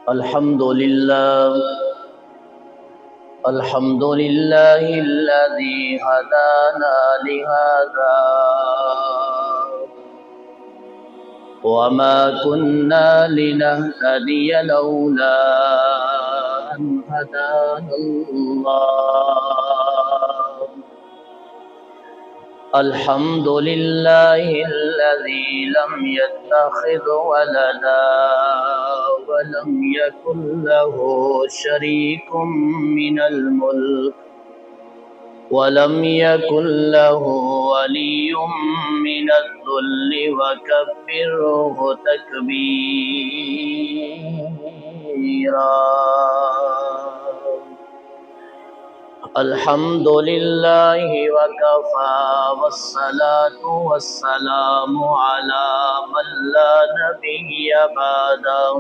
الحمد لله الذي هدانا لهذا وما كنا لنهتدي لولا أن هدانا الله. الحمد لله الذي لم يتخذ ولدا ولم يكن له شريك من الملك ولم يكن له ولي من الذل وكبره تكبيرا. الحمد لله وكفى والصلاة والسلام على من لا نبي بعده.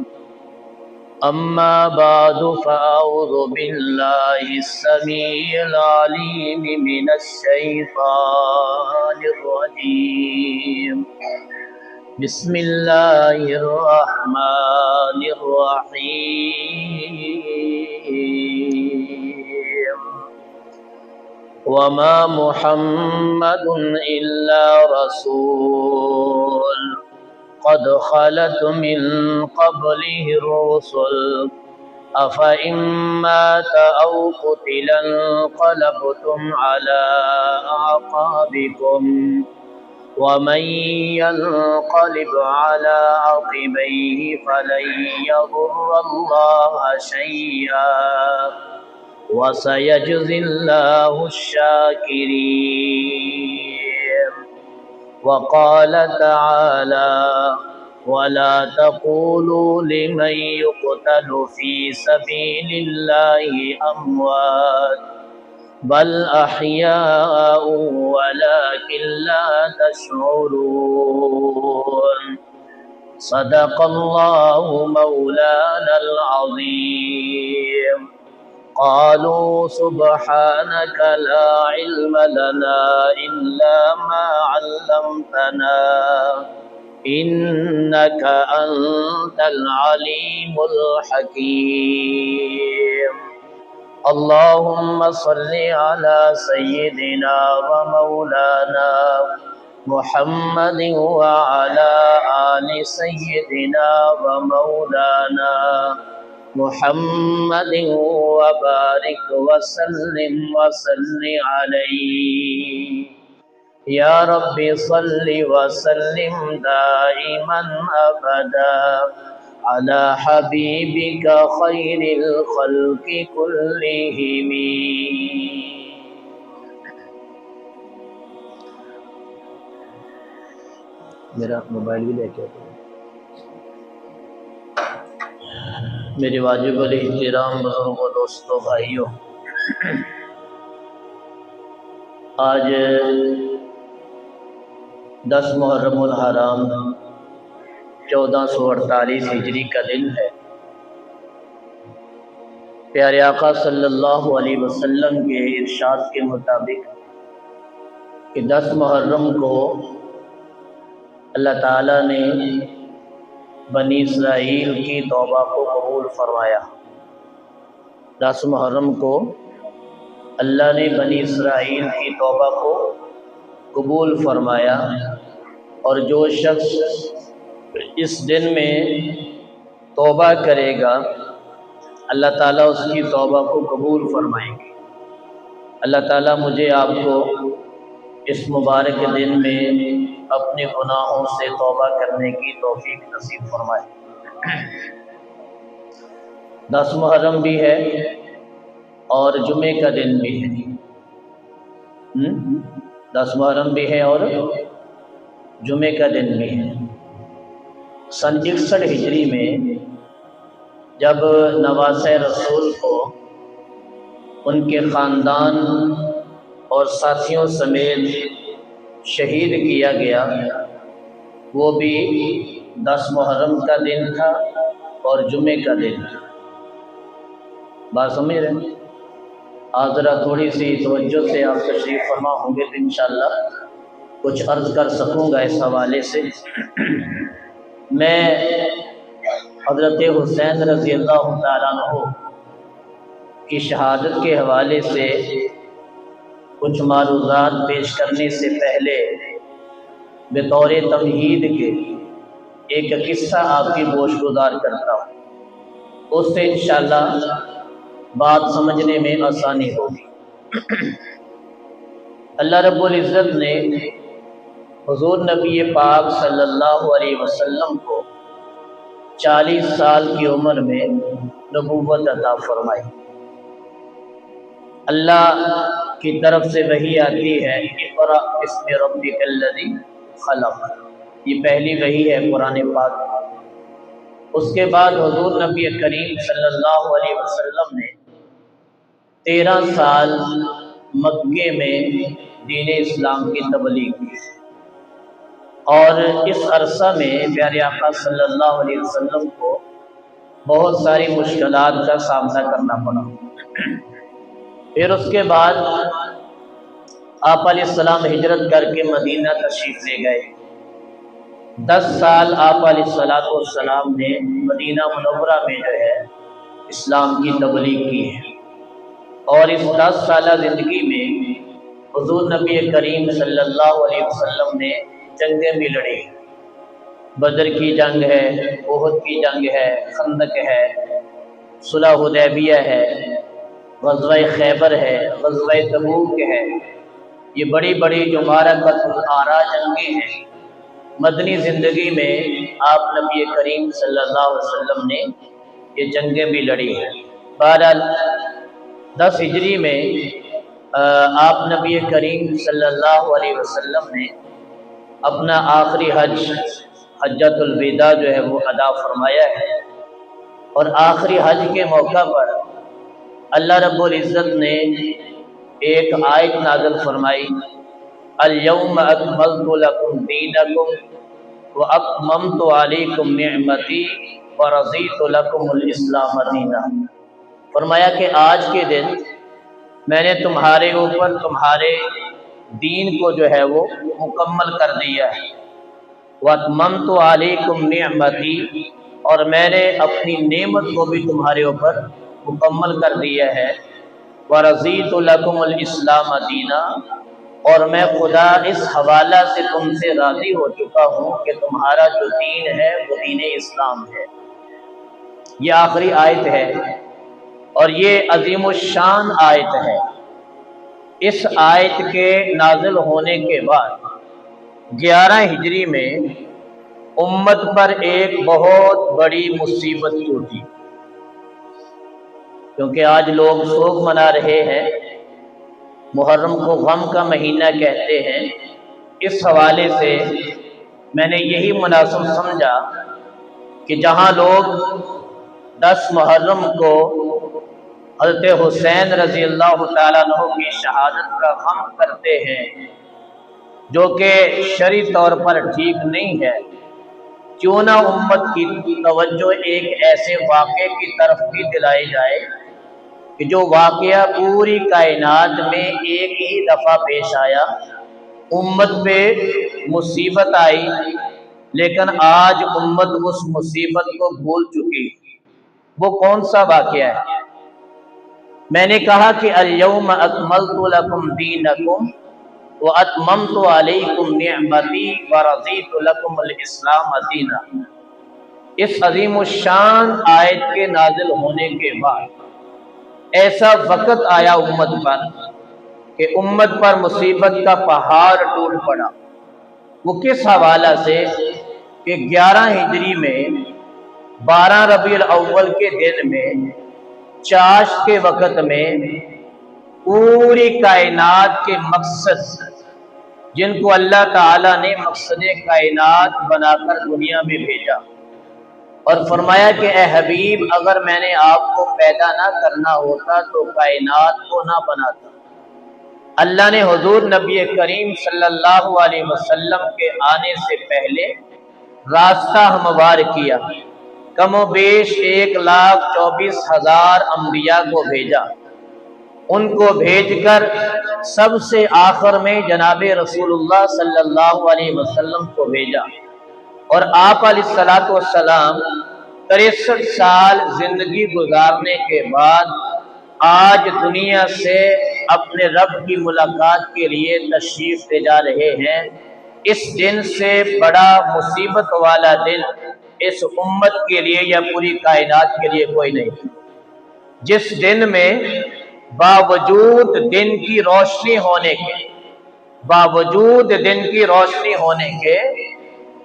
أما بعد فأعوذ بالله السميع العليم من الشيطان الرجيم. بسم الله الرحمن الرحيم. وما محمد إلا رسول قد خلت من قبله الرسل أفإن مات أو قتل انقلبتم على أعقابكم ومن ينقلب على عقبيه فلن يضر الله شيئا وسيجزي الله الشاكرين. وقال تعالى: ولا تقولوا لمن يقتل في سبيل الله أموات بل أحياء ولكن لا تشعرون. صدق الله مولانا العظيم. قالوا سبحانك لا علم لنا إلا ما علمتنا إنك أنت العليم الحكيم. اللهم صل على سيدنا ومولانا محمد وعلى آل سيدنا ومولانا محمد وبارك وسلم عليه. يا رب صل وسلم دائما أبدا على حبيبك خير الخلق كلهم. میرا موبائل بھی لے کے میرے واجب الاحترام بزرگوں، دوستوں، بھائیوں، آج 10 محرم الحرام 1448 ہجری کا دن ہے۔ پیارے آقا صلی اللہ علیہ وسلم کے ارشاد کے مطابق کہ 10 محرم کو اللہ تعالیٰ نے بنی اسرائیل کی توبہ کو قبول فرمایا۔ 10 محرم کو اللہ نے بنی اسرائیل کی توبہ کو قبول فرمایا، اور جو شخص اس دن میں توبہ کرے گا اللہ تعالیٰ اس کی توبہ کو قبول فرمائیں گے۔ اللہ تعالیٰ مجھے آپ کو اس مبارک دن میں اپنے گناہوں سے توبہ کرنے کی توفیق نصیب فرمائے۔ 10 محرم بھی ہے اور جمعے کا دن بھی ہے۔ 10 محرم بھی ہے اور جمعے کا دن بھی ہے۔ سن 61 ہجری میں جب نواسۂ رسول کو ان کے خاندان اور ساتھیوں سمیت شہید کیا گیا، وہ بھی 10 محرم کا دن تھا اور جمعے کا دن تھا۔ بات سمجھ رہے ہیں؟ آج ذرا تھوڑی سی توجہ سے آپ تشریف فرما ہوں گے تو انشاءاللہ کچھ عرض کر سکوں گا اس حوالے سے۔ میں حضرت حسین رضی اللہ تعالیٰ عنہ کی شہادت کے حوالے سے کچھ معروضات پیش کرنے سے پہلے بطور تمہید کے ایک قصہ آپ کی گوشگزار کرتا ہوں، اس سے انشاءاللہ بات سمجھنے میں آسانی ہوگی۔ اللہ رب العزت نے حضور نبی پاک صلی اللہ علیہ وسلم کو 40 سال کی عمر میں نبوت عطا فرمائی۔ اللہ کی طرف سے وحی آتی ہے، اقرأ بسم ربک الذی خلق، یہ پہلی وحی ہے قرآن پاک۔ اس کے بعد حضور نبی کریم صلی اللہ علیہ وسلم نے 13 سال مکے میں دین اسلام کی تبلیغ کی، اور اس عرصہ میں پیارے آقا صلی اللہ علیہ وسلم کو بہت ساری مشکلات کا سامنا کرنا پڑا۔ پھر اس کے بعد آپ علیہ السلام ہجرت کر کے مدینہ تشریف لے گئے۔ 10 سال آپ علیہ السلام نے مدینہ منورہ میں جو ہے اسلام کی تبلیغ کی ہے، اور اس 10 سالہ زندگی میں حضور نبی کریم صلی اللہ علیہ وسلم نے جنگیں بھی لڑی۔ بدر کی جنگ ہے، احد کی جنگ ہے، خندق ہے، صلح حدیبیہ ہے، غزوہ خیبر ہے، غزوہ تبوک ہے، یہ بڑی بڑی جو معرکۃ الآراء جنگیں ہیں۔ مدنی زندگی میں آپ نبی کریم صلی اللہ علیہ وسلم نے یہ جنگیں بھی لڑی ہیں۔ بہرحال 10 ہجری میں آپ نبی کریم صلی اللہ علیہ وسلم نے اپنا آخری حجۃ الوداع جو ہے وہ ادا فرمایا ہے، اور آخری حج کے موقع پر اللہ رب العزت نے ایک آیت نازل فرمائی، الیوم اکملت لکم دینکم واتممت علیکم نعمتی ورضیت لکم الاسلام دینا۔ فرمایا کہ آج کے دن میں نے تمہارے اوپر تمہارے دین کو جو ہے وہ مکمل کر دیا ہے، واتممت علیکم نعمتی، اور میں نے اپنی نعمت کو بھی تمہارے اوپر مکمل کر دیا ہے، ورضیت لکم الاسلام دینا، اور میں خدا اس حوالہ سے تم سے راضی ہو چکا ہوں کہ تمہارا جو دین ہے وہ دین اسلام ہے۔ یہ آخری آیت ہے، اور یہ عظیم الشان آیت ہے۔ اس آیت کے نازل ہونے کے بعد 11 ہجری میں امت پر ایک بہت بڑی مصیبت ٹوٹی، کیونکہ آج لوگ سوگ منا رہے ہیں، محرم کو غم کا مہینہ کہتے ہیں۔ اس حوالے سے میں نے یہی مناسب سمجھا کہ جہاں لوگ 10 محرم کو حضرت حسین رضی اللہ تعالیٰ عنہ کی شہادت کا غم کرتے ہیں، جو کہ شرعی طور پر ٹھیک نہیں ہے، کیوں نہ امت کی توجہ ایک ایسے واقعے کی طرف بھی دلائی جائے کہ جو واقعہ پوری کائنات میں ایک ہی دفعہ پیش آیا، امت پہ مصیبت آئی، لیکن آج امت اس مصیبت کو بھول چکی۔ وہ کون سا واقعہ ہے؟ میں نے کہا کہ الیوم اکملت لکم دینکم واتممت علیکم نعمتی ورضیت لکم الاسلام دینا۔ اس عظیم الشان آیت کے نازل ہونے کے بعد ایسا وقت آیا امت پر کہ امت پر مصیبت کا پہاڑ ٹوٹ پڑا۔ وہ کس حوالہ سے کہ 11 ہجری میں 12 ربیع الاول کے دن میں چاشت کے وقت میں پوری کائنات کے مقصد، جن کو اللہ تعالیٰ نے مقصد کائنات بنا کر دنیا میں بھیجا، اور فرمایا کہ اے حبیب اگر میں نے آپ کو پیدا نہ کرنا ہوتا تو کائنات کو نہ بناتا۔ اللہ نے حضور نبی کریم صلی اللہ علیہ وسلم کے آنے سے پہلے راستہ ہموار کیا، کم و بیش 1,24,000 انبیاء کو بھیجا، ان کو بھیج کر سب سے آخر میں جناب رسول اللہ صلی اللہ علیہ وسلم کو بھیجا، اور آپ علیہ السلام 63 साल जिंदगी गुजारने के बाद आज दुनिया से अपने रब की मुलाकात के लिए तशरीफ ले जा रहे हैं। इस दिन से बड़ा मुसीबत वाला दिन इस उम्मत के लिए या पूरी कायनात के लिए कोई नहीं, जिस दिन में बावजूद दिन की रोशनी होने के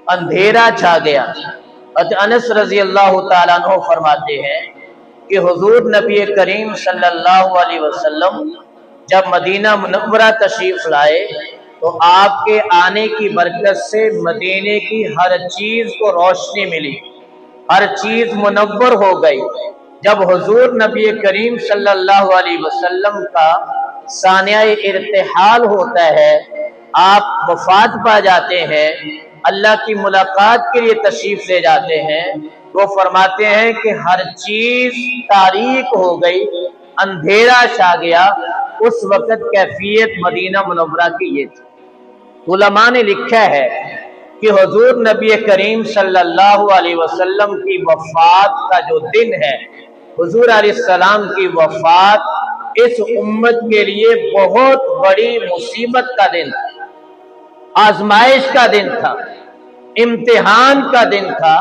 अंधेरा छा गया। अनस रजी अल्लाह तआला अन्हु फरमाते हैं कि हुजूर नबी करीम सल्लल्लाहु अलैहि वसल्लम जब मदीना मुनव्वरा तशरीफ लाए तो आपके आने की बरकत से मदीने की हर चीज को रोशनी मिली, हर चीज मुनव्वर हो गई। जब हुजूर नबी करीम सल्लल्लाहु अलैहि वसल्लम का सानियाए इर्तिहाल होता है, आप वफात पा जाते हैं, अल्लाह की मुलाकात के लिए तशरीफ ले जाते हैं, वो फरमाते हैं कि हर चीज तारीक हो गई, अंधेरा छा गया। उस वक्त कैफियत मदीना मुनव्वरा की ये थी। उलमा ने लिखा है कि हुजूर नबी करीम सल्लल्लाहु अलैहि वसल्लम की वफात का जो दिन है, हुजूर अलैहिस्सलाम की वफात इस उम्मत के लिए बहुत बड़ी मुसीबत का दिन था, आजमाइश का दिन था, इम्तिहान का दिन था।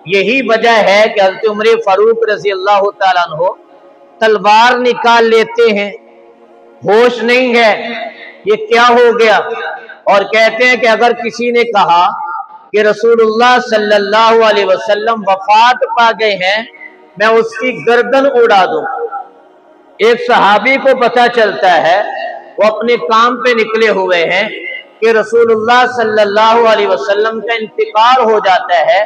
यही वजह है कि हज़रत उमर फारूक रज़ी अल्लाह तआला अन्हु तलवार निकाल लेते हैं, होश नहीं है, ये क्या हो गया, और कहते हैं कि अगर किसी ने कहा कि रसूलुल्लाह सल्लल्लाहु अलैहि वसल्लम वफात पा गए हैं, मैं उसकी गर्दन उड़ा दूं। एक सहाबी को पता चलता है, वो अपने काम पे निकले हुए हैं कि रसूलुल्लाह सल्लल्लाहु अलैहि वसल्लम का इंतकाल हो जाता है।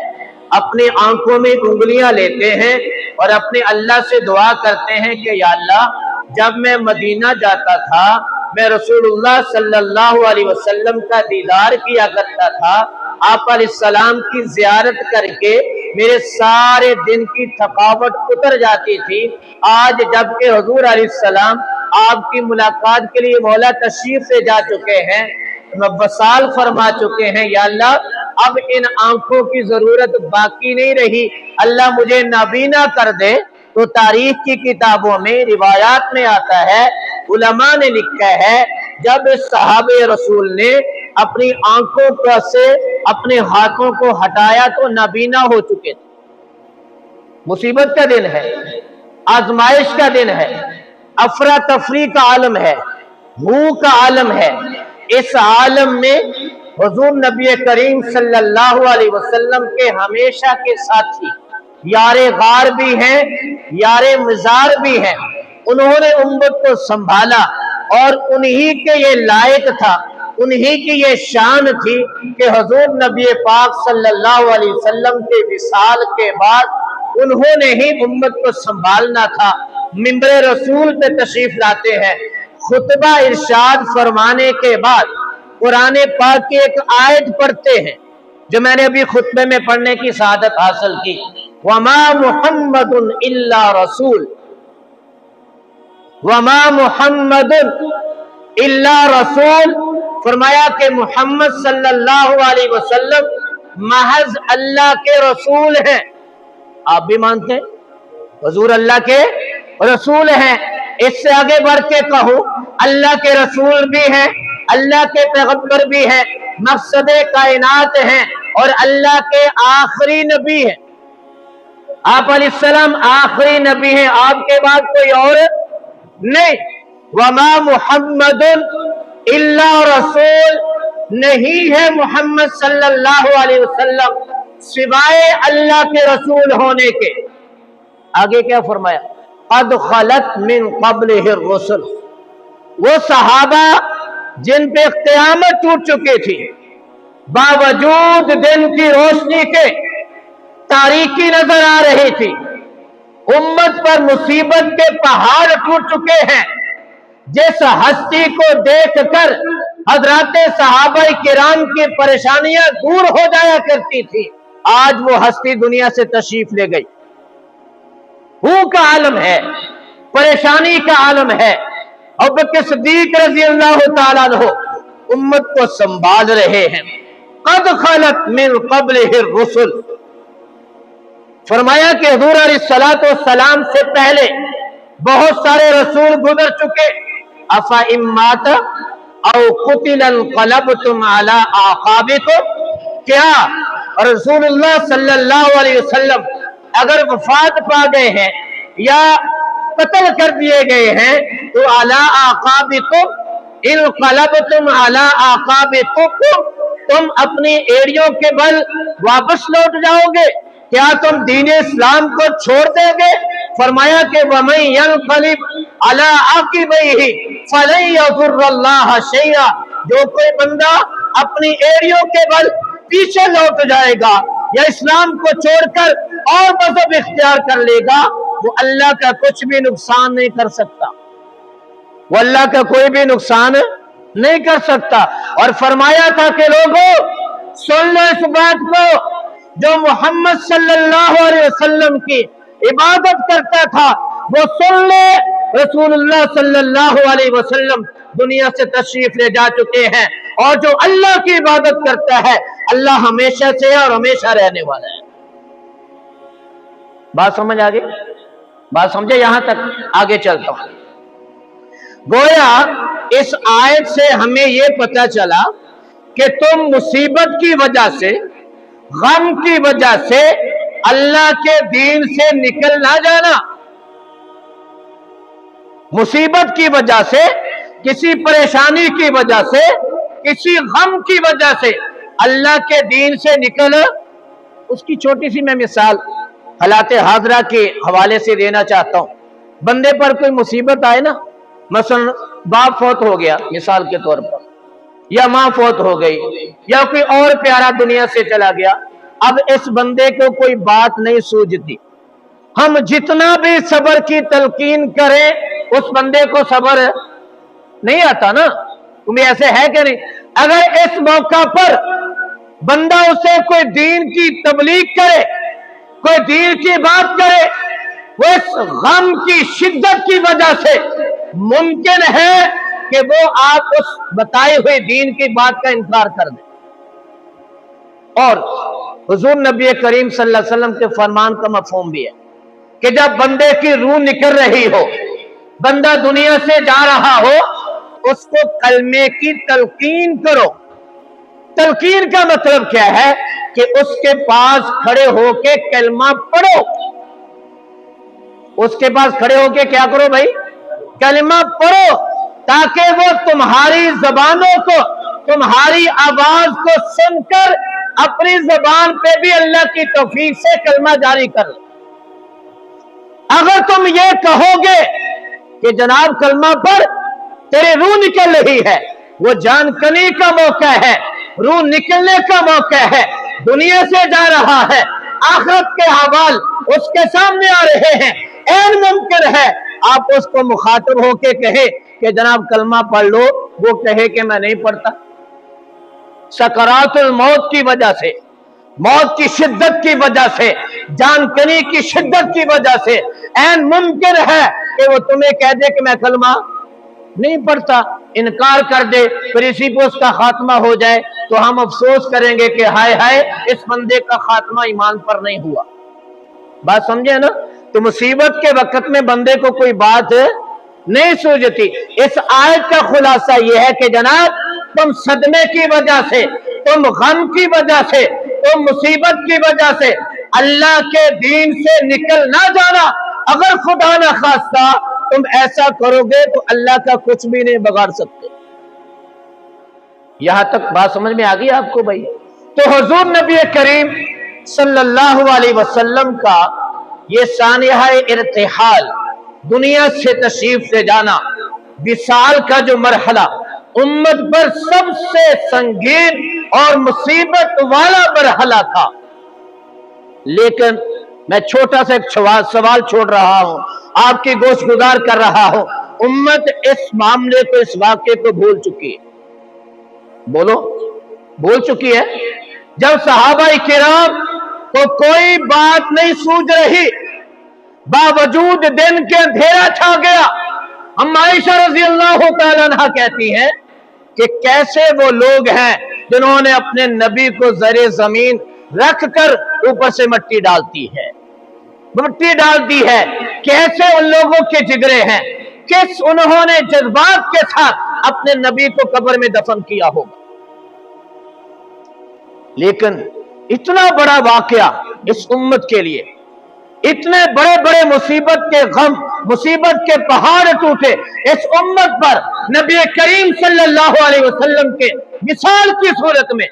अपनी आंखों में उंगलियां लेते हैं और अपने अल्लाह से दुआ करते हैं कि या अल्लाह, जब मैं मदीना जाता था मैं रसूलुल्लाह सल्लल्लाहु अलैहि वसल्लम का दीदार किया करता था, आप अलैहिस्सलाम की जियारत करके मेरे सारे दिन की थकावट उतर जाती थी। आज जबकि हुजूर अलैहिस्सलाम आपकी मुलाकात के लिए मौला तशरीफ से जा चुके हैं, वसाल फरमा चुके हैं, या अल्लाह अब इन आंखों की जरूरत बाकी नहीं रही, अल्लाह मुझे नाबीना कर दे। तो तारीख की किताबों में रिवायात में आता है, उलमा ने लिखा है, जब सहाबे रसूल ने अपनी आंखों पर से अपने हाथों को हटाया तो नाबीना हो चुके थे। मुसीबत का दिन है, आजमाइश का दिन है, अफरा तफरी का आलम है, भूख का आलम है। इस आलम में हुजूर नबी करीम सल्लल्लाहु अलैहि वसल्लम के हमेशा के साथी यारे गार भी हैं, यारे मजार भी हैं। उन्होंने उम्मत को संभाला और उन्हीं के ये लायक था, उन्हीं की ये शान थी कि हुजूर नबी पाक सल्लल्लाहु अलैहि वसल्लम के विसाल के बाद उन्होंने ही उम्मत को संभालना था। मिंबर रसूल पे तशरीफ लाते हैं, खुतबा इरशाद फरमाने के बाद कुरान पाक की एक आयत पढ़ते हैं जो मैंने अभी खुतबे में पढ़ने की सआदत हासिल की। वमा मुहम्मदुन इल्ला रसूल, वमा मुहम्मदुन इल्ला रसूल, फरमाया कि मोहम्मद सल्लल्लाहु अलैहि वसल्लम महज अल्लाह के रसूल हैं। आप भी मानते हैं हुजूर अल्लाह के रसूल हैं। इससे आगे बढ़ के कहूं, अल्लाह के रसूल भी हैं, अल्लाह के पैगंबर भी हैं, मकसद कायनात हैं और अल्लाह के आखिरी नबी हैं। आप अलैहिस्सलाम आखिरी नबी हैं, आपके बाद कोई और नहीं। वमा मुहम्मदुन इल्ला रसूल, नहीं है मोहम्मद सल्लल्लाहु अलैहि वसल्लम सिवाय अल्लाह के रसूल होने के। आगे क्या फरमाया, कद खलत मिन क़ब्लिहि रुsul, वो सहाबा जिन पे क़यामत टूट चुकी थी, बावजूद दिन की रोशनी के तारीकी नजर आ रही थी, उम्मत पर मुसीबत के पहाड़ टूट चुके हैं। जिस हस्ती को देखकर हजरात सहाबा किराम की परेशानियां दूर हो जाया करती थी, आज वो हस्ती दुनिया से तशरीफ ले गई। भूख का आलम है, परेशानी का आलम है। अबू बकर सिद्दीक रज़ी अल्लाह तआला अन्हु उम्मत को संभाल रहे हैं। कद खलत मिन क़ब्लिहि रुsul, फरमाया कि हुजूर अलैहिस्सलातु वस्सलाम से पहले बहुत सारे रसूल गुजर चुके। अफा इम्मात औ कुतिलन क़लबतुम अला आक़ाबिकुम, क्या रसूलुल्लाह सल्लल्लाहु अलैहि वसल्लम अगर वफात पा गए हैं या कत्ल कर दिए गए हैं तो अला आक़ाबिकुम इनक़लबतुम अला आक़ाबिकुम, तुम अपनी एड़ियों के बल वापस लौट जाओगे? क्या तुम दीन इस्लाम को छोड़ दोगे? फरमाया कि वमन यनक़लिब अला आक़िबैहि फलन यज़ुर्रल्लाह शैआ, जो कोई बंदा अपनी एड़ियों के बल पीछे लौट जाएगा या इस्लाम को छोड़कर और मजहब इख्तियार कर लेगा, वो अल्लाह का कुछ भी नुकसान नहीं कर सकता, वो अल्लाह का कोई भी नुकसान नहीं कर सकता। और फरमाया था कि लोगों सुन लो इस बात को, जो मोहम्मद सल्लल्लाहु अलैहि वसल्लम की इबादत करता था वो सुन ले, रसूलुल्लाह सल्लल्लाहु अलैहि वसल्लम दुनिया से तशरीफ ले जा चुके हैं, और जो अल्लाह की इबादत करता है अल्लाह हमेशा से है और हमेशा रहने वाला है। बात समझ आ गई? बात समझे? यहां तक आगे चलता हूं। गोया इस आयत से हमें यह पता चला कि तुम मुसीबत की वजह से, गम की वजह से अल्लाह के दीन से निकल ना जाना। मुसीबत की वजह से, किसी परेशानी की वजह से, किसी गम की वजह से अल्लाह के दीन से निकल, उसकी छोटी सी मैं मिसाल हालाते हाजरा के हवाले से देना चाहता हूं। बंदे पर कोई मुसीबत आए ना, मसलन बाप फौत हो गया मिसाल के तौर पर, या मां फौत हो गई, या कोई और प्यारा दुनिया से चला गया। अब इस बंदे को कोई बात नहीं सूझती, हम जितना भी सब्र की तलकीन करें उस बंदे को सब्र नहीं आता ना। तुम्हें ऐसे है कि नहीं? अगर इस मौका पर बंदा उसे कोई दीन की तबलीग करे, कोई दीन की बात करे, वो इस गम की शिद्दत की वजह से मुमकिन है कि वो आप उस बताए हुए दीन की बात का इनकार कर दे। और हुजूर नबी करीम सल्लल्लाहु अलैहि वसल्लम के फरमान का मफहूम भी है कि जब बंदे की रूह निकल रही हो, बंदा दुनिया से जा रहा हो, उसको कलमे की तलकीन करो। तलकीन का मतलब क्या है कि उसके पास खड़े होके कलमा पढ़ो। उसके पास खड़े होके क्या करो भाई? कलमा पढ़ो, ताकि वो तुम्हारी जबानों को, तुम्हारी आवाज को सुनकर अपनी जबान पे भी अल्लाह की तौफीक से कलमा जारी कर ले। अगर तुम ये कहोगे कि जनाब कलमा पर तेरी रूह निकल रही है, वो जानकनी का मौका है, रूह निकलने का मौका है, दुनिया से जा रहा है, आखिरत के हवाल उसके सामने आ रहे हैं, ऐन मुमकिन है आप उसको मुखातिब होके कहे कि जनाब कलमा पढ़ लो, वो कहे कि मैं नहीं पढ़ता। सकरातुल मौत की वजह से, मौत की शिद्दत की वजह से, जानकनी की शिद्दत की वजह से ऐन मुमकिन है कि वो तुम्हें कह दे कि मैं कलमा नहीं पढ़ता, इनकार कर दे, फिर इसी पे उसका खात्मा हो जाए तो हम अफसोस करेंगे कि हाय हाय इस बंदे का खात्मा ईमान पर नहीं हुआ। बात समझे ना? तो मुसीबत के वक्त में बंदे को कोई बात नहीं सूझती। इस आयत का खुलासा यह है कि जनाब तुम सदमे की वजह से, तुम गम की वजह से, तुम मुसीबत की वजह से अल्लाह के दीन से निकल ना जाना। अगर खुदा न खास्ता तुम ऐसा करोगे तो अल्लाह का कुछ भी नहीं बिगाड़ सकते। यहां तक बात समझ में आ गई आपको भाई? तो हुजूर नबी करीम सल्लल्लाहु अलैहि वसल्लम का ये सानिया इर्तिहाल, दुनिया से तशरीफ से जाना, विसाल का जो मरहला उम्मत पर सबसे संगीन और मुसीबत वाला मरहला था। लेकिन मैं छोटा सा एक सवाल छोड़ रहा हूं, आपकी गोशगुजार कर रहा हूं। उम्मत इस मामले को, इस वाक़े को भूल चुकी है। बोलो, भूल चुकी है। जब सहाबा किराम को कोई बात नहीं सूझ रही, बावजूद दिन के अंधेरा छा गया, हम आयशा रज़ी अल्लाह तआला अन्हा कहती हैं कि कैसे वो लोग हैं जिन्होंने अपने नबी को ज़रे जमीन रख कर ऊपर से मिट्टी डालती है। मिट्टी डाल दी है, कैसे उन लोगों के जिगरे हैं, किस उन्होंने जज्बात के साथ अपने नबी को कब्र में दफन किया होगा। लेकिन इतना बड़ा वाकया इस उम्मत के लिए, इतने बड़े बड़े मुसीबत के गम, मुसीबत के पहाड़ टूटे इस उम्मत पर नबी करीम सल्लल्लाहु अलैहि वसल्लम के मिसाल की सूरत में,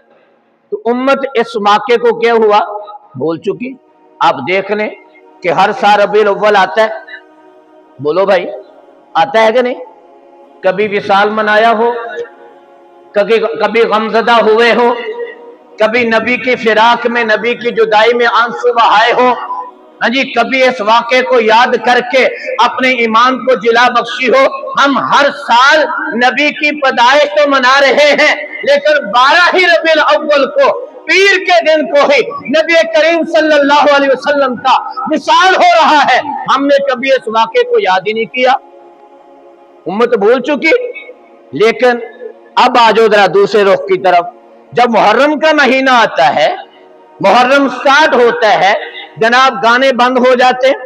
तो उम्मत इस वाक़े को क्या हुआ भूल चुकी। आप देख लें कि हर साल रबीउल अव्वल आता है, बोलो भाई आता है कि नहीं? कभी विसाल मनाया हो, कभी गमज़दा हुए हो, कभी नबी की फिराक में, नबी की जुदाई में आंसू बहाए हो, हाँ जी, कभी इस वाक़े को याद करके अपने ईमान को जिला बख्शी हो। हम हर साल नबी की पैदाइश तो मना रहे हैं, लेकिन 12 ही रबीउल अव्वल को, पीर के दिन को ही नबी करीम सल्लल्लाहु अलैहि वसल्लम का विसाल हो रहा है। हमने कभी इस वाक़े को याद ही नहीं किया, उम्मत भूल चुकी। लेकिन अब आ जाओ जरा दूसरे रुख की तरफ। जब मुहर्रम का महीना आता है, मुहर्रम स्टार्ट होता है, जनाब गाने बंद हो जाते हैं,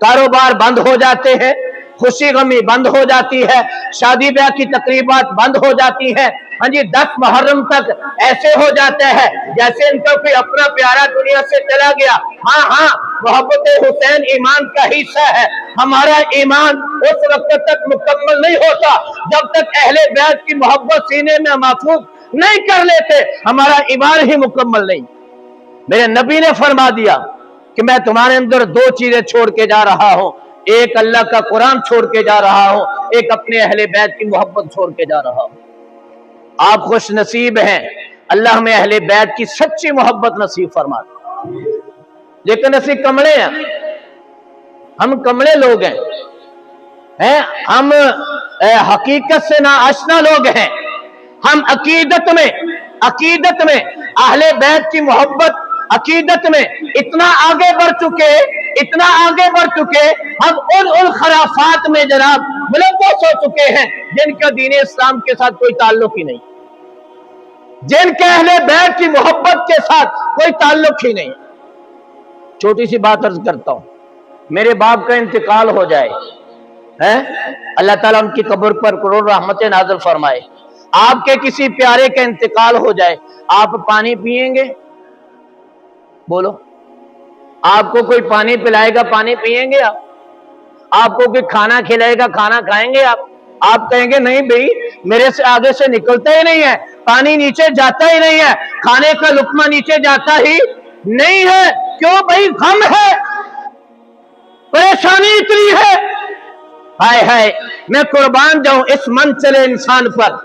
कारोबार बंद हो जाते हैं, खुशी गमी बंद हो जाती है, शादी ब्याह की तकरीबात बंद हो जाती है। हाँ जी, 10 मुहर्रम तक ऐसे हो जाते हैं जैसे इनका कोई अपना प्यारा दुनिया से चला गया। हाँ हाँ, मोहब्बत हुसैन ईमान का हिस्सा है। हमारा ईमान उस वक्त तक मुकम्मल नहीं होता जब तक अहले बैत की मोहब्बत सीने में महफूज नहीं कर लेते, हमारा ईमान ही मुकम्मल नहीं। मेरे नबी ने फरमा दिया कि मैं तुम्हारे अंदर 2 चीजें छोड़ के जा रहा हूं, एक अल्लाह का कुरान छोड़ के जा रहा हूं, एक अपने अहले बैत की मोहब्बत छोड़ के जा रहा हूं। आप खुश नसीब हैं, अल्लाह हमें अहले बैत की सच्ची मोहब्बत नसीब फरमाता। लेकिन ऐसे कमले हैं, हम कमले लोग हैं, हम हकीकत से ना आशना लोग हैं। हम अकीदत में अहले बैत की मोहब्बत, अकीदत में इतना आगे बढ़ चुके, हम उन खराफात में जनाब मुलव्वस हो चुके हैं जिनका दीन इस्लाम के साथ कोई ताल्लुक ही नहीं, जिनके अहले बैत की मोहब्बत के साथ कोई ताल्लुक ही नहीं। छोटी सी बात अर्ज करता हूं, मेरे बाप का इंतकाल हो जाए, है अल्लाह ताला उनकी कब्र पर करोड़ रहमतें नाज़िल फरमाए, आपके किसी प्यारे का इंतकाल हो जाए, आप पानी पिएंगे? बोलो, आपको कोई पानी पिलाएगा, पानी पिएंगे आप? आपको कोई खाना खिलाएगा, खाना खाएंगे आप? आप कहेंगे नहीं भाई, मेरे से आगे से निकलता ही नहीं है, पानी नीचे जाता ही नहीं है, खाने का लुकमा नीचे जाता ही नहीं है। क्यों भाई? गम है, परेशानी इतनी है। हाय हाय, मैं कुर्बान जाऊं इस मन चले इंसान पर,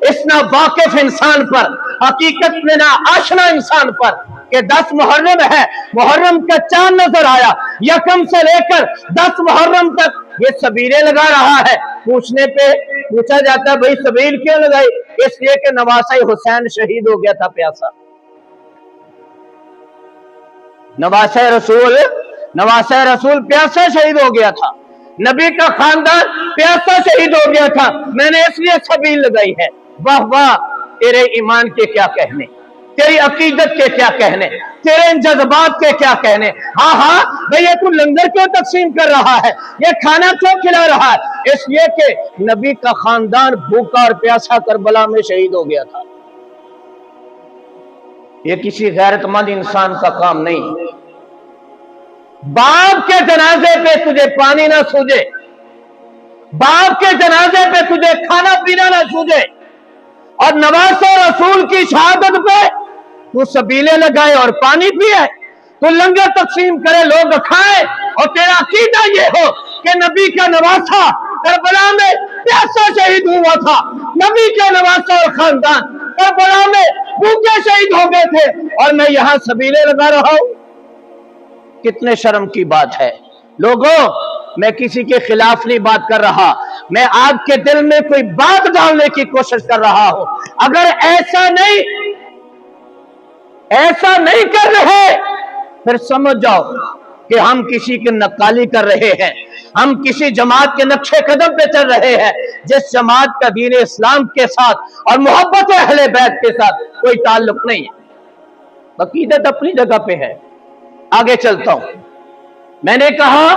इस ना वाकिफ इंसान पर, हकीकत में ना आशना इंसान पर, कि 10 मुहर्रम है, मुहर्रम का चांद नजर आया, यकम से लेकर 10 मुहर्रम तक ये सबीलें लगा रहा है। पूछने पे पूछा जाता भाई सबील क्यों लगाई? इसलिए कि नवासा हुसैन शहीद हो गया था प्यासा। नवासा रसूल प्यासा शहीद हो गया था, नबी का खानदान प्यासा शहीद हो गया था, मैंने इसलिए सबील लगाई है। वाह वाह, तेरे ईमान के क्या कहने, तेरी अकीदत के क्या कहने, तेरे इन जज्बात के क्या कहने। हाँ हाँ भाई, ये तू लंगर क्यों तकसीम कर रहा है, ये खाना क्यों खिला रहा है? इसलिए कि नबी का खानदान भूखा और प्यासा करबला में शहीद हो गया था। ये किसी गैरतमंद इंसान का काम नहीं। बाप के जनाजे पे तुझे पानी ना सूझे, बाप के जनाजे पे तुझे खाना पीना ना सूझे, और नवासे रसूल की शहादत पे तू सबीले लगाए और पानी पिए, तू लंगर तकसीम करे, लोग खाए, और तेरा अकीदा ये हो कि नबी का नवासा करबला में प्यासा शहीद हुआ था, नबी का नवासा और खानदान करबला में भूखे शहीद हो गए थे, और मैं यहां सबीले लगा रहा हूं। कितने शर्म की बात है। लोगों, मैं किसी के खिलाफ नहीं बात कर रहा, मैं आपके दिल में कोई बात डालने की कोशिश कर रहा हूं। अगर ऐसा नहीं कर रहे, फिर समझ जाओ कि हम किसी की नक्काली कर रहे हैं, हम किसी जमात के नक्शे कदम पे चल रहे हैं जिस जमात का दीन इस्लाम के साथ और मोहब्बत अहले बैत के साथ कोई ताल्लुक नहीं है। अकीदत अपनी जगह पे है। आगे चलता हूं। मैंने कहा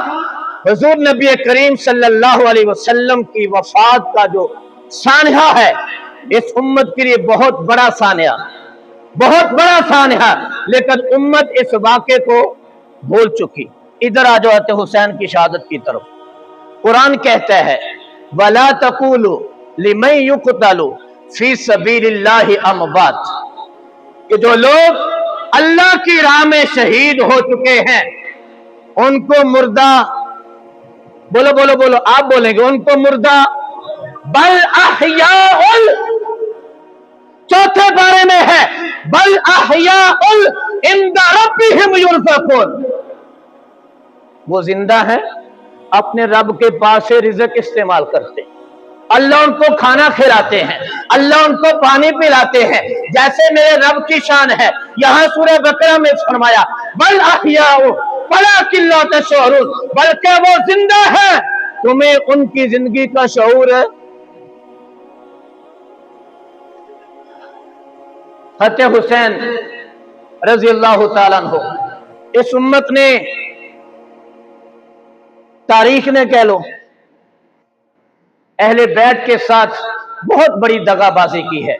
हुजूर नबी करीम सल्लल्लाहु अलैहि वसल्लम की वफात का जो सानहा है इस उम्मत के लिए बहुत बड़ा सानहा, बहुत बड़ा सानहा, लेकिन उम्मत इस वाक़े को भूल चुकी। इधर आ जाओ हुसैन की शहादत की तरफ। कुरान कहता है वला तक़ूलू लिमन युक़तलू फी सबीलिल्लाहि अमवात, कि जो लोग अल्लाह की राह में शहीद हो चुके हैं उनको मुर्दा, बोलो बोलो बोलो, आप बोलेंगे उनको मुर्दा, बल अहयाउल, चौथे बारे में है बल अहयाउल इंदा रब्बिहिम युरज़क़ून, वो जिंदा है, अपने रब के पास से रिज़्क़ इस्तेमाल करते हैं, अल्लाह उनको खाना खिलाते हैं, अल्लाह उनको पानी पिलाते हैं, जैसे मेरे रब की शान है। यहां सूरह बकरा में फरमाया बल अहयाउ वलाकिन ला तशऊरून, बल्कि वो जिंदा है, तुम्हें उनकी जिंदगी का शऊर है। हत्या हुसैन रजी अल्लाह ताला अन्हु, इस उम्मत ने, तारीख ने कह लो, अहले बैत के साथ बहुत बड़ी दगाबाजी की है।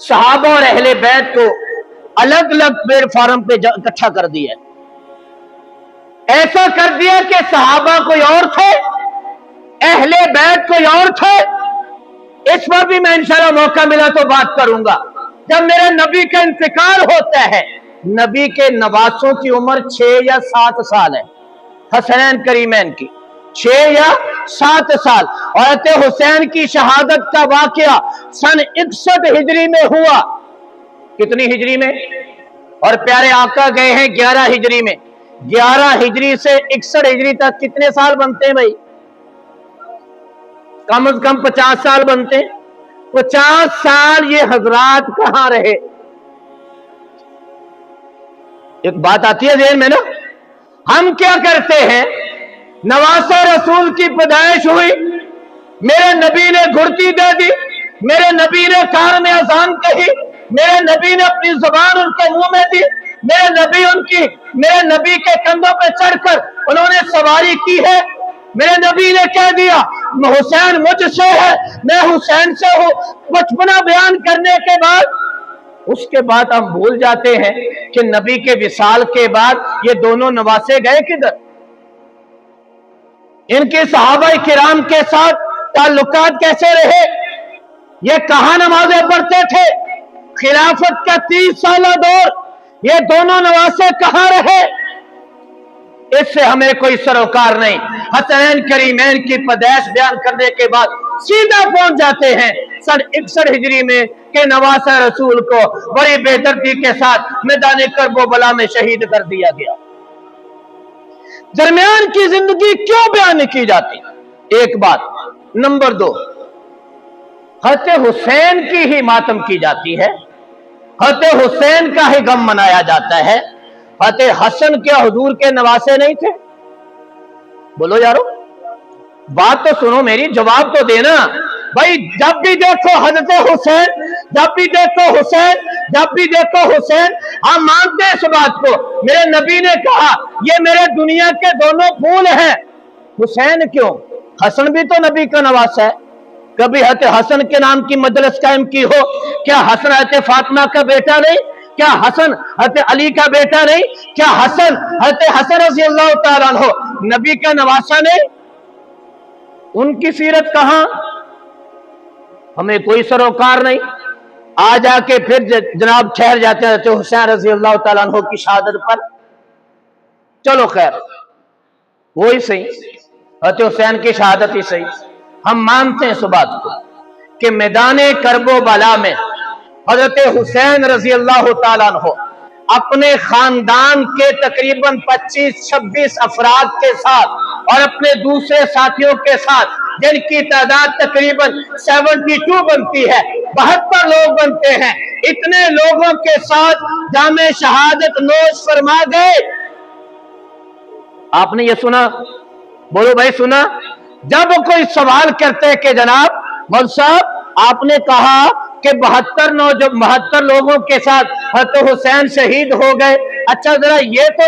सहाबा और अहले बैत को अलग अलग प्लेटफॉर्म पे इकट्ठा कर दिया, ऐसा कर दिया कि सहाबा कोई और थे, अहले बैत कोई और थे। इस पर भी मैं इंशाल्लाह मौका मिला तो बात करूंगा। जब मेरे नबी का इंतकाल होता है, नबी के नवासों की उम्र 6 या 7 साल है, हसनैन करीमैन की 6 या 7 साल। और हुसैन की शहादत का वाकया सन 61 हिजरी में हुआ। कितनी हिजरी में? और प्यारे आका गए हैं 11 हिजरी में। 11 हिजरी से 61 हिजरी तक कितने साल बनते हैं भाई? कम से कम 50 साल बनते हैं। 50 साल ये हजरात कहां रहे? एक बात आती है ज़हन में ना, हम क्या करते हैं, नवासा रसूल की पैदाइश हुई, मेरे नबी ने घुड़ती दे दी, मेरे नबी ने कार में अजान कही, मेरे नबी ने अपनी जुबान उनके मुंह में दी, मेरे नबी के कंधों पे चढ़कर उन्होंने सवारी की है, मेरे नबी ने कह दिया हुसैन मुझसे है, मैं हुसैन से हूं। बचपना बयान करने के बाद उसके बाद हम भूल जाते हैं कि नबी के विसाल के बाद ये दोनों नवासे गए किधर? इनके सहाबा किराम के साथ ताल्लुकात कैसे रहे? ये कहां नमाजें पढ़ते थे? खिलाफत का 30 साल दौर ये दोनों नवासे कहां रहे? इससे हमें कोई सरोकार नहीं। हसनैन करीमैन की पैदाइश बयान करने के बाद सीधा पहुंच जाते हैं सन 61 हिजरी में कि नवासा रसूल को बड़ी बेदर्दी के साथ मैदान करबला में शहीद कर दिया गया। दरमियान की जिंदगी क्यों बयान नहीं की जाती? एक बात। नंबर 2, हज़रत हुसैन की ही मातम की जाती है, हज़रत हुसैन का ही गम मनाया जाता है। हज़रत हसन क्या हुजूर के नवासे नहीं थे? बोलो यारो, बात तो सुनो मेरी, जवाब तो देना भाई। जब भी देखो हज़रत हुसैन, जब भी देखो हुसैन, जब भी देखो हुसैन, हम मानते हैं इस बात को। मेरे नबी ने कहा ये मेरे दुनिया के दोनों फूल हैं। हुसैन क्यों? हसन भी तो नबी का नवासा है। कभी हज़रत हसन के नाम की मजलिस कायम की हो? क्या हसन हज़रत फातिमा का बेटा नहीं? क्या हसन हज़रत अली का बेटा नहीं? क्या हसन हज़रत हसन रज़ी अल्लाह तआला अन्हु नबी का नवासा नहीं? उनकी सीरत कहां? हमें कोई सरोकार नहीं। आ जाके फिर जनाब ठहर जाते रहते हुसैन रज़ी अल्लाह तआला अन्हु की शहादत पर। चलो खैर, वो ही सही, हज़रत हुसैन की शहादत ही सही। हम मानते हैं इस बात को कि मैदान करबला में हज़रत हुसैन रज़ी अल्लाह तआला अन्हु अपने खानदान के तकरीबन 25-26 अफराद के साथ और अपने दूसरे साथियों के साथ, जिनकी तादाद तकरीबन 72 बनती है, 72 लोग बनते हैं, इतने लोगों के साथ जामे शहादत नोश फरमा गए। आपने ये सुना? बोलो भाई, सुना? जब कोई सवाल करते हैं कि जनाब मौलवी साहब आपने कहा कि 72 लोगों के साथ हज़रत हुसैन शहीद हो गए, अच्छा जरा ये तो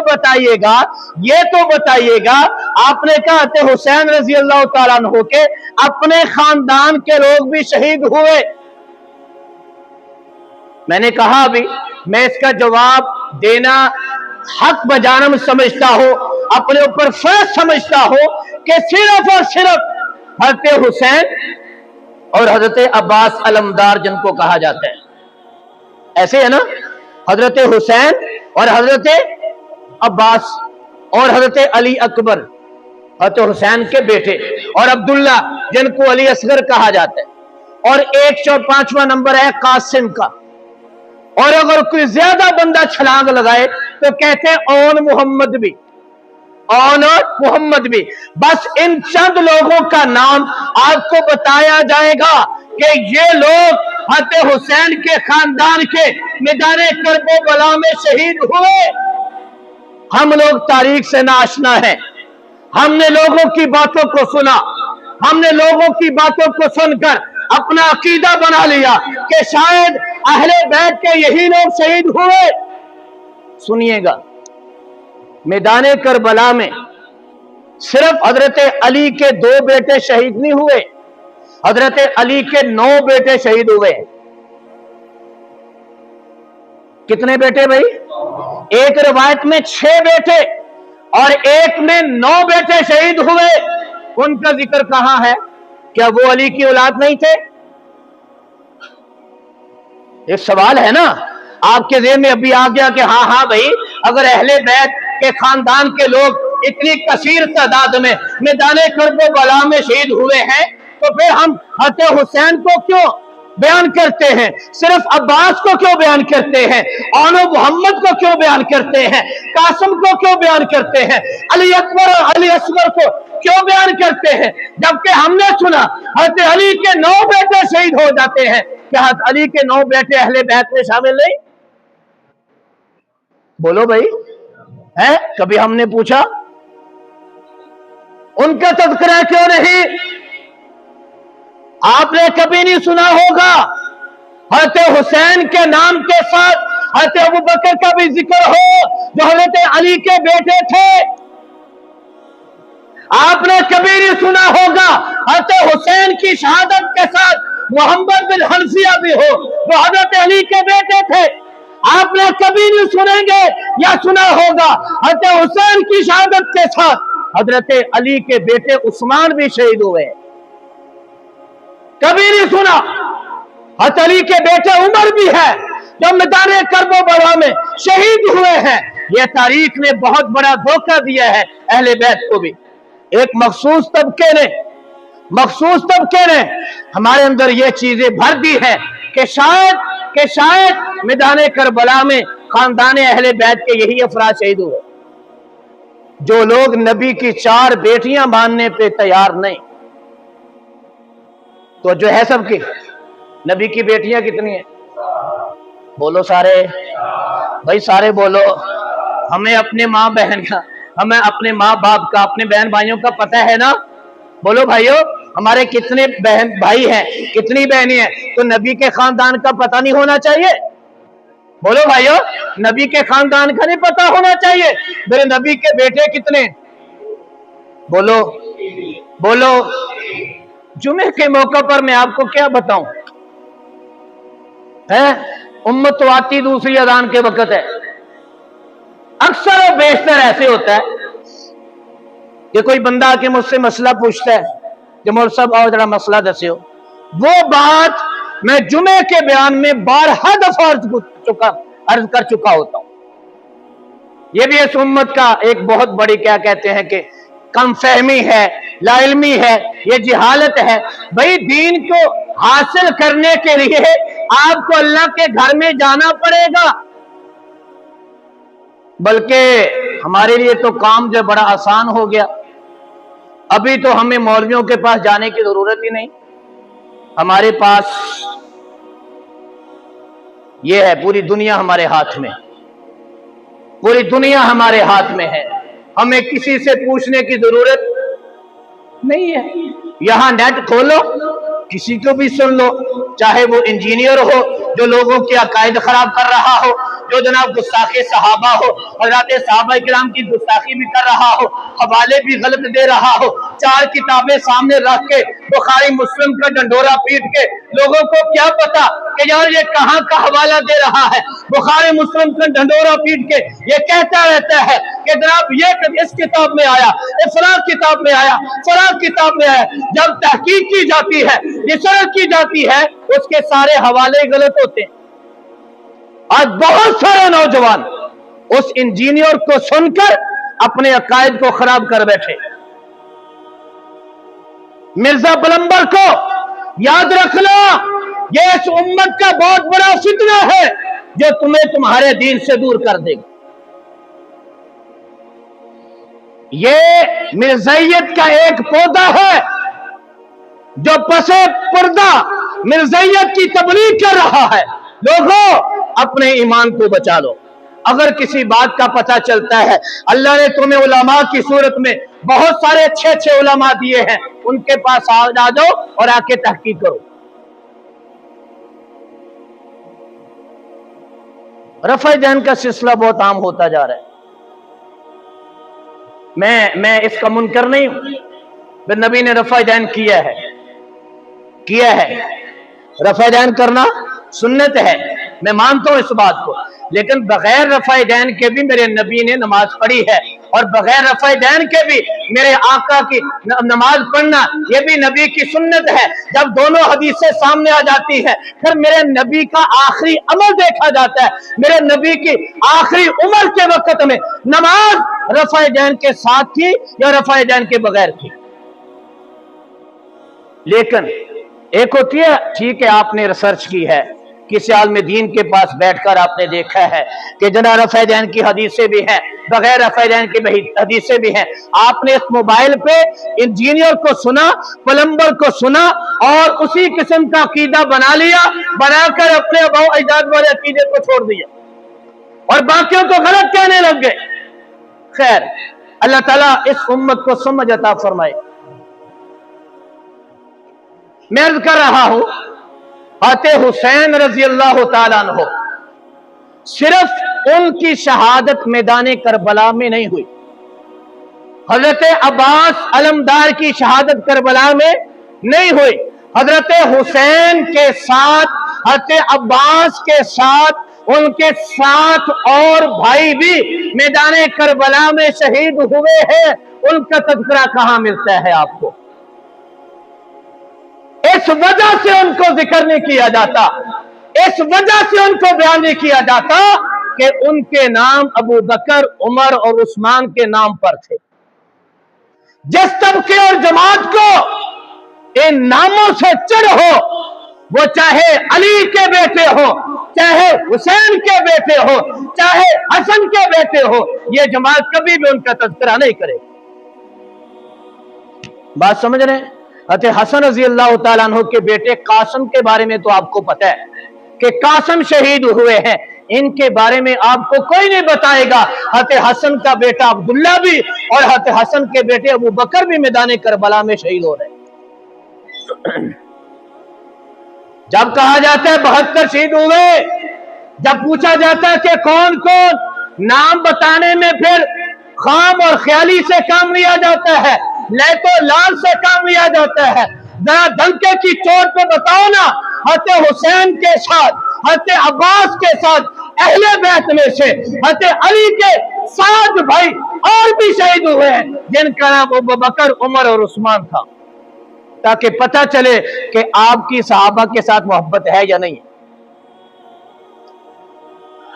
बताइएगा, आपने कहा कि हुसैन रजी अल्लाह ताला अन्हु के अपने खानदान के लोग भी शहीद हुए। मैंने कहा अभी मैं इसका जवाब देना हक बजाना में समझता हूं, अपने ऊपर फर्ज समझता हूं कि सिर्फ और सिर्फ हजरत हुसैन और हजरत अब्बास अलमदार जिनको कहा जाता है, ऐसे है ना, हजरत हुसैन और हजरत अब्बास और हजरत अली अकबर, हजरत हुसैन के बेटे, और अब्दुल्ला जिनको अली असगर कहा जाता है, और 105वां नंबर है कासिम का। और अगर कोई ज्यादा बंदा छलांग लगाए तो कहते हैं ऑन मोहम्मद भी, ऑन मोहम्मद भी। बस इन चंद लोगों का नाम आपको बताया जाएगा कि ये लोग हजरत हुसैन के खानदान के मैदान करबला में शहीद हुए। हम लोग तारीख से नाआशना हैं, हमने लोगों की बातों को सुना, हमने लोगों की बातों को सुनकर अपना अकीदा बना लिया कि शायद अहले बैत के यही लोग शहीद हुए। सुनिएगा, मैदान करबला में सिर्फ हजरत अली के 2 बेटे शहीद नहीं हुए, हजरत अली के 9 बेटे शहीद हुए। कितने बेटे भाई? एक रिवायत में 6 बेटे और एक में 9 बेटे शहीद हुए। उनका जिक्र कहां है? क्या वो अली की औलाद नहीं थे? एक सवाल है ना आपके ज़हन में अभी आ गया कि हाँ भाई, अगर अहले बैत के खानदान के लोग इतनी कसीर तादाद में मैदान करबला में शहीद हुए हैं, तो फिर हम हजरत हुसैन को क्यों बयान करते हैं, सिर्फ अब्बास को क्यों बयान करते हैं, औनो मोहम्मद को क्यों बयान करते हैं, कासिम को क्यों बयान करते हैं, अली अकबर और अली असगर को क्यों बयान करते हैं, जबकि हमने सुना हजरत अली के 9 बेटे शहीद हो जाते हैं। क्या हजरत अली के 9 बेटे अहले बैत में शामिल नहीं? बोलो भाई, है? कभी हमने पूछा उनका तज़किरा क्यों नहीं? आपने कभी नहीं सुना होगा हजरत हुसैन के नाम के साथ हजरत अबू बकर का भी जिक्र हो जो हजरत अली के बेटे थे। आपने कभी नहीं सुना होगा हजरत हुसैन की शहादत के साथ मोहम्मद बिन हनफिया भी हो जो हजरत अली के बेटे थे। आपने कभी नहीं सुनेंगे या सुना होगा हजरत हुसैन की शहादत के साथ हजरत अली के बेटे उस्मान भी शहीद हुए। कभी नहीं सुना। हजरत अली के बेटे उमर भी है जो मैदान करबला में शहीद हुए हैं। यह तारीख ने बहुत बड़ा धोखा दिया है अहले बैत को भी। एक मखसूस तबके ने हमारे अंदर यह चीजें भर दी है कि शायद मैदान करबला में खानदान अहले बैत के यही अफराद शहीद हुए जो लोग नबी की 4 बेटियां मानने पे तैयार नहीं। तो जो है सबकी, नबी की बेटियां कितनी है? बोलो सारे भाई, सारे बोलो। हमें अपने माँ बहन का, हमें अपने माँ बाप का, अपने बहन भाइयों का पता है ना? बोलो भाइयों, हमारे कितने बहन भाई हैं, कितनी बहनें हैं? तो नबी के खानदान का पता नहीं होना चाहिए? बोलो भाइयों, नबी के खानदान का नहीं पता होना चाहिए? मेरे नबी के बेटे कितने? बोलो बोलो। जुमे के मौका पर मैं आपको क्या बताऊं, है उम्मत तो आती दूसरी अजान के वक्त है। अक्सर और बेशतर ऐसे होता है कि कोई बंदा आके मुझसे मसला पूछता है कि मौलवी साहब आओ जरा मसला दस्यो। वो बात मैं जुमे के बयान में 12 दफा अर्ज कर चुका होता हूं। यह भी इस उम्मत का एक बहुत बड़ी, क्या कहते हैं कि कम फहमी है, लाइल्मी है, ये जिहालत है। भाई दीन को हासिल करने के लिए आपको अल्लाह के घर में जाना पड़ेगा। बल्कि हमारे लिए तो काम जो बड़ा आसान हो गया। अभी तो हमें मौलवियों के पास जाने की जरूरत ही नहीं। हमारे पास ये है, पूरी दुनिया हमारे हाथ में, पूरी दुनिया हमारे हाथ में है। हमें किसी से पूछने की जरूरत नहीं है। यहां नेट खोलो, किसी को भी सुन लो, चाहे वो इंजीनियर हो जो लोगों के अकायद खराब कर रहा हो, जो जनाब गुस्ताखी सहाबा हो, हज़रात सहाबा किराम की गुस्ताखी भी कर रहा हो, हवाले भी गलत दे रहा हो, 4 किताबें सामने रख के बुखारी मुस्लिम का डंडोरा पीट के लोगों को क्या पता कि यार ये कहाँ का हवाला दे रहा है। बुखारी मुस्लिम का डंडोरा पीट के ये कहता रहता है कि जनाब ये इस किताब में आया, फलां किताब में आया, फलां किताब में आया। जब तहकीक की जाती है, रिसर्च की जाती है, उसके सारे हवाले गलत होते हैं। आज बहुत सारे नौजवान उस इंजीनियर को सुनकर अपने अकायद को खराब कर बैठे। मिर्जा पलंबर को याद रखना, ये इस उम्मत का बहुत बड़ा फितना है जो तुम्हें तुम्हारे दीन से दूर कर देगा। ये मिर्जाइयत का एक पौधा है जो पसे पर्दा मिर्जाइयत की तबलीग कर रहा है। लोगों, अपने ईमान को बचा लो। अगर किसी बात का पता चलता है, अल्लाह ने तुम्हें उलमा की सूरत में बहुत सारे अच्छे अच्छे उलमा दिए हैं, उनके पास आ जाओ और आके तहकीक करो। रफ़ा दैन का सिलसिला बहुत आम होता जा रहा है। मैं इसका मुनकर नहीं हूं। नबी ने रफ़ा दैन किया है। रफ़ा दैन करना सुन्नत है, मैं मानता हूं इस बात को, लेकिन बगैर रफ़ा दैन के भी मेरे नबी ने नमाज पढ़ी है, और बगैर रफ़ा दैन के भी मेरे आका की नमाज पढ़ना ये भी नबी की सुन्नत है। जब दोनों हदीसें सामने आ जाती है, फिर मेरे नबी का आखिरी अमल देखा जाता है। मेरे नबी की आखिरी उम्र के वक्त में नमाज रफ़ा दैन के साथ थी या रफ़ा दैन के बगैर थी। लेकिन एक होती है, ठीक है आपने रिसर्च की है, किसी आलिम दीन के पास बैठकर आपने देखा है कि जना रफ़ा दैन की हदीसें भी हैं, बगैर रफ़ा दैन की हदीसें भी हैं। आपने इस मोबाइल पे इंजीनियर को सुना, प्लम्बर को सुना और उसी किस्म का अकीदा बना लिया, बनाकर अपने अबाओ अजदाद वाले अकीदे को छोड़ दिया और बाकियों को गलत कहने लग गए। खैर, अल्लाह ताला इस उम्मत को समझ अता फरमाए। मैं अर्ज कर रहा हूं, फाते हुसैन रजी अल्लाह तआला अन्हु, सिर्फ उनकी शहादत मैदान करबला में नहीं हुई, हजरत अब्बास अलमदार की शहादत करबला में नहीं हुई। हजरत हुसैन के साथ, हजरत अब्बास के साथ, उनके 7 और भाई भी मैदान करबला में शहीद हुए हैं। उनका तज़किरा कहां मिलता है आपको? इस वजह से उनको जिक्र नहीं किया जाता, इस वजह से उनको बयान नहीं किया जाता कि उनके नाम अबू बकर, उमर और उस्मान के नाम पर थे। जिस तबके और जमात को इन नामों से चिढ़ हो, वो चाहे अली के बेटे हो, चाहे हुसैन के बेटे हो, चाहे हसन के बेटे हो, ये जमात कभी भी उनका तज़किरा नहीं करे। बात समझ रहे हैं? हज़रत हसन रज़ी अल्लाह तआला अन्हु के बेटे कासिम के बारे में तो आपको पता है कि कासिम शहीद हुए हैं। इनके बारे में आपको कोई नहीं बताएगा। हज़रत हसन का बेटा अब्दुल्ला भी और हज़रत हसन के बेटे अबू बकर भी मैदान करबला में शहीद हो रहे हैं। जब कहा जाता है 72 शहीद हुए, जब पूछा जाता है कि कौन कौन, नाम बताने में फिर खाम और ख्याली से काम लिया जाता है, लैतो लाल से काम लिया जाता है। जरा धनके की चोट पे बताओ ना, हज़रत हुसैन के साथ, हज़रत अब्बास के साथ, अहले बैत में से हज़रत अली के 7 भाई और भी शहीद हुए हैं, जिनका नाम अबू बकर, उमर और उस्मान था, ताकि पता चले कि आपकी सहाबा के साथ मोहब्बत है या नहीं।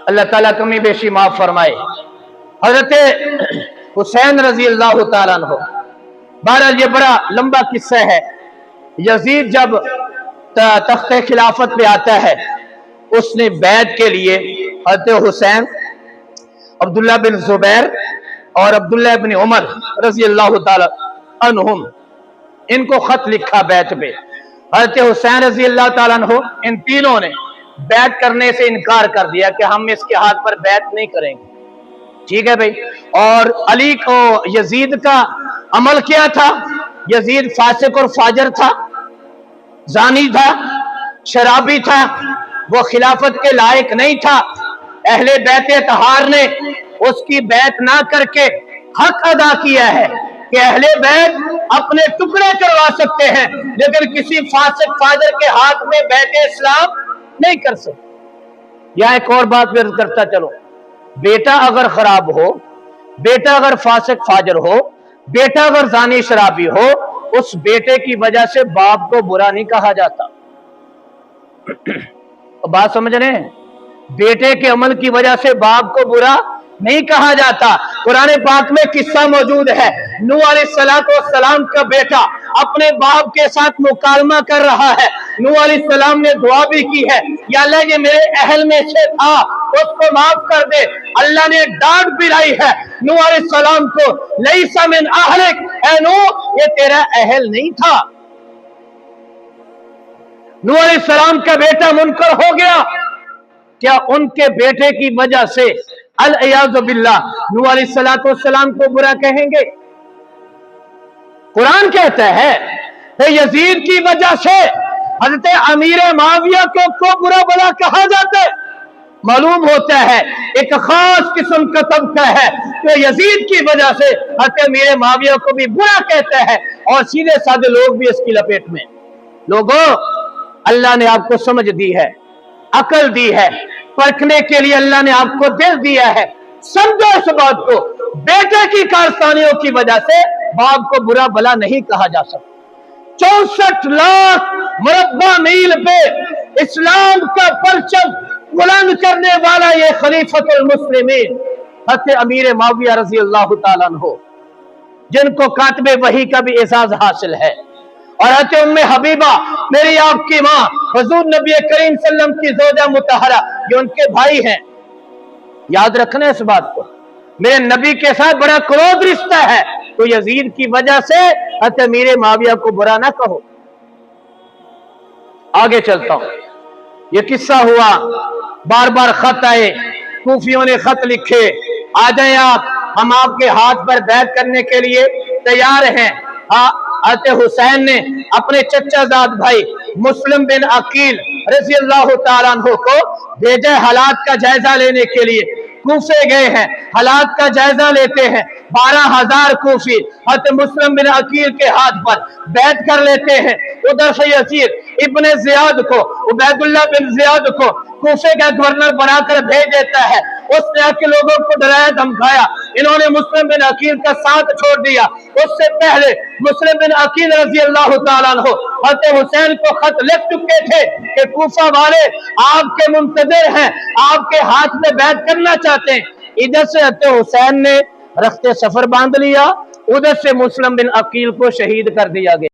अल्लाह ताला कमी बेशी माफ फरमाए। हज़रत हुसैन रजी अल्लाह तआला अन्हु, बहरहाल ये बड़ा लंबा किस्सा है। यजीद जब तख्ते खिलाफत पे आता है, उसने बैत के लिए हज़रत हुसैन, अब्दुल्ला बिन जुबैर और अब्दुल्ला बिन उमर रजी अल्लाह तआला अन्हुम, इनको खत लिखा बैत पे। हज़रत हुसैन रजी अल्लाह तआला अन्हु, इन तीनों ने बैत करने से इनकार कर दिया कि हम इसके हाथ पर बैत नहीं करेंगे। ठीक है भाई। और अली को, यजीद का अमल क्या था? यजीद फासिक और फाजर था, जानी था, शराबी था, वो खिलाफत के लायक नहीं था। اہل بیت اطہار نے اس کی بیعت نہ کر کے حق ادا کیا ہے کہ اہل بیت اپنے ٹکڑے کروا سکتے ہیں لیکن کسی فاسق فاجر کے ہاتھ میں بیعت اسلام نہیں کر سکتے۔ یا ایک اور بات بھی کرتا چلو، بیٹا اگر خراب ہو، بیٹا اگر فاسق فاجر ہو، بیٹا اگر زانی شرابی ہو، اس بیٹے کی وجہ سے باپ کو برا نہیں کہا جاتا۔ بات سمجھ رہے ہیں؟ بیٹے کے عمل کی وجہ سے باپ کو برا نہیں کہا جاتا۔ قرآن پاک میں قصہ موجود ہے، نوح علیہ السلام کا بیٹا اپنے باپ کے ساتھ مکالمہ کر رہا ہے، نوح علیہ السلام نے دعا بھی کی ہے، یا اللہ یہ میرے اہل میں سے تھا اس کو معاف کر دے۔ اللہ نے ڈانٹ بھی لائی ہے نوح علیہ السلام کو، لیس من اہلک، اے نوح یہ تیرا اہل نہیں تھا۔ نوح علیہ السلام کا بیٹا منکر ہو گیا، کیا ان کے بیٹے کی وجہ سے العیاذ باللہ نوح علیہ السلام کو برا کہیں گے؟ قرآن کہتا ہے کہ یزید کی وجہ سے حضرت امیر معاویہ کو برا بلا کہا جاتا ہے۔ معلوم ہوتا ہے ایک خاص قسم کا طبقہ ہے کہ یزید کی وجہ سے حضرت امیر معاویہ کو بھی برا کہتا ہے، اور سیدھے سادے لوگ بھی اس کی لپیٹ میں۔ لوگوں، اللہ نے آپ کو سمجھ دی ہے، عقل دی ہے، پرکھنے کے لیے اللہ نے آپ کو دل دیا ہے۔ سمجھو اس بات کو، بیٹے کی کارستانیوں کی وجہ سے باپ کو برا بلا نہیں کہا جا سکتا۔ 64 لاکھ مربع میل پہ اسلام کا پرچم بلند کرنے والا یہ خلیفۃ المسلمین حضرت امیر معاویہ رضی اللہ تعالیٰ عنہ، جن کو کاتب وحی کا بھی اعزاز حاصل ہے، اور حضرت ام حبیبہ میری آپ کی ماں حضور نبی کریم صلی اللہ علیہ وسلم کی زوجہ مطہرہ، یہ ان کے بھائی ہیں۔ یاد رکھنا اس بات کو، میرے نبی کے ساتھ بڑا کلوز رشتہ ہے، تو یزید کی وجہ سے حضرت امیر معاویہ کو برا نہ کہو۔ آگے چلتا ہوں، یہ قصہ ہوا، بار بار خط آئے، کوفیوں نے خط لکھے، آ جائیں آپ، ہم آپ کے ہاتھ پر بیعت کرنے کے لیے تیار ہیں۔ حضرت حسین نے اپنے چچا زاد بھائی مسلم بن عقیل رضی اللہ تعالیٰ عنہ کو بھیجے، حالات کا جائزہ لینے کے لیے کوفے گئے ہیں، حالات کا جائزہ لیتے ہیں۔ 12,000 کوفی حضرت مسلم بن عقیل کے ہاتھ پر بیعت کر لیتے ہیں۔ ادھر سے یزید ابن زیاد کو، عبید اللہ بن زیاد کو کوفے کا گورنر بنا کر بھیج دیتا ہے۔ اس نے آ کے لوگوں کو ڈرایا دھمکایا، انہوں نے مسلم بن عقیل کا ساتھ چھوڑ دیا۔ اس سے پہلے مسلم بن عقیل رضی اللہ تعالیٰ عنہ حضرت حسین کو خط لکھ چکے تھے کہ کوفہ والے آپ کے منتظر ہیں، آپ کے ہاتھ میں بیعت کرنا چاہتے ہیں۔ ادھر سے حضرت حسین نے رخت سفر باندھ لیا، ادھر سے مسلم بن عقیل کو شہید کر دیا گیا۔